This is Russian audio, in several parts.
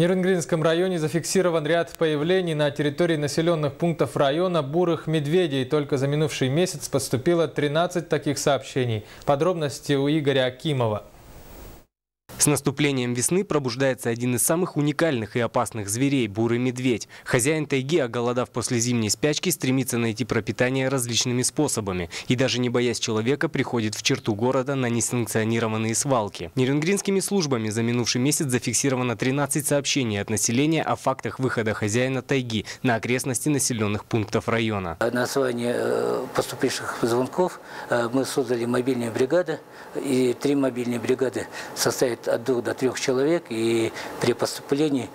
Нерюнгринском районе зафиксирован ряд появлений на территории населенных пунктов района бурых медведей. Только за минувший месяц поступило 13 таких сообщений. Подробности у Игоря Акимова. С наступлением весны пробуждается один из самых уникальных и опасных зверей – бурый медведь. Хозяин тайги, оголодав после зимней спячки, стремится найти пропитание различными способами. И даже не боясь человека, приходит в черту города на несанкционированные свалки. Нерюнгринскими службами за минувший месяц зафиксировано 13 сообщений от населения о фактах выхода хозяина тайги на окрестности населенных пунктов района. На основании поступивших звонков мы создали мобильные бригады. И 3 мобильные бригады состоят от 2 до 3 человек, и при поступлении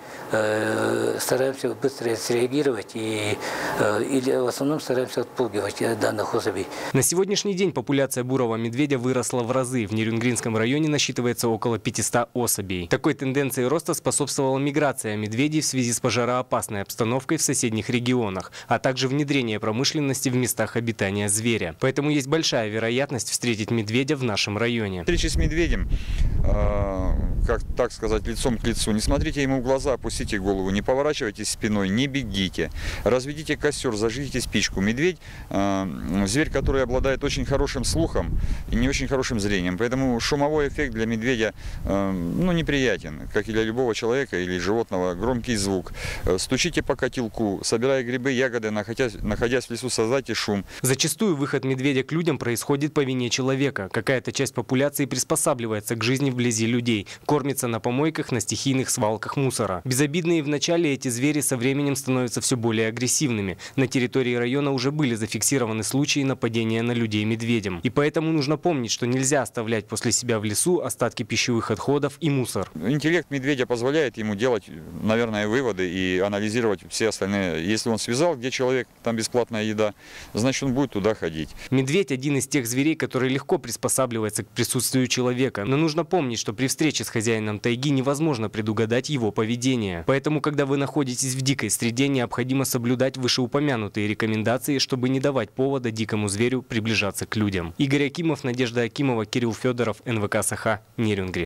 стараемся быстро среагировать и в основном стараемся отпугивать данных особей. На сегодняшний день популяция бурого медведя выросла в разы. В Нерюнгринском районе насчитывается около 500 особей. Такой тенденции роста способствовала миграция медведей в связи с пожароопасной обстановкой в соседних регионах, а также внедрение промышленности в местах обитания зверя. Поэтому есть большая вероятность встретить медведя в нашем районе. Встреча с медведем, как так сказать, лицом к лицу. Не смотрите ему в глаза, опустите голову, не поворачивайтесь спиной, не бегите. Разведите костер, зажгите спичку. Медведь зверь, который обладает очень хорошим слухом и не очень хорошим зрением. Поэтому шумовой эффект для медведя неприятен, как и для любого человека или животного. Громкий звук. Стучите по котелку, собирая грибы, ягоды, находясь в лесу, создайте шум. Зачастую выход медведя к людям происходит по вине человека. Какая-то часть популяции приспосабливается к жизни вблизи людей, кормится на помойках, на стихийных свалках мусора. Безобидные вначале эти звери со временем становятся все более агрессивными. На территории района уже были зафиксированы случаи нападения на людей медведем. И поэтому нужно помнить, что нельзя оставлять после себя в лесу остатки пищевых отходов и мусор. Интеллект медведя позволяет ему делать, наверное, выводы и анализировать все остальные. Если он связал, где человек, там бесплатная еда, значит, он будет туда ходить. Медведь – один из тех зверей, который легко приспосабливается к присутствию человека. Но нужно помнить, что при встрече с хозяином тайги невозможно предугадать его поведение. Поэтому, когда вы находитесь в дикой среде, необходимо соблюдать вышеупомянутые рекомендации, чтобы не давать повода дикому зверю приближаться к людям. Игорь Акимов, Надежда Акимова, Кирилл Федоров, НВК Саха, Нерюнгри.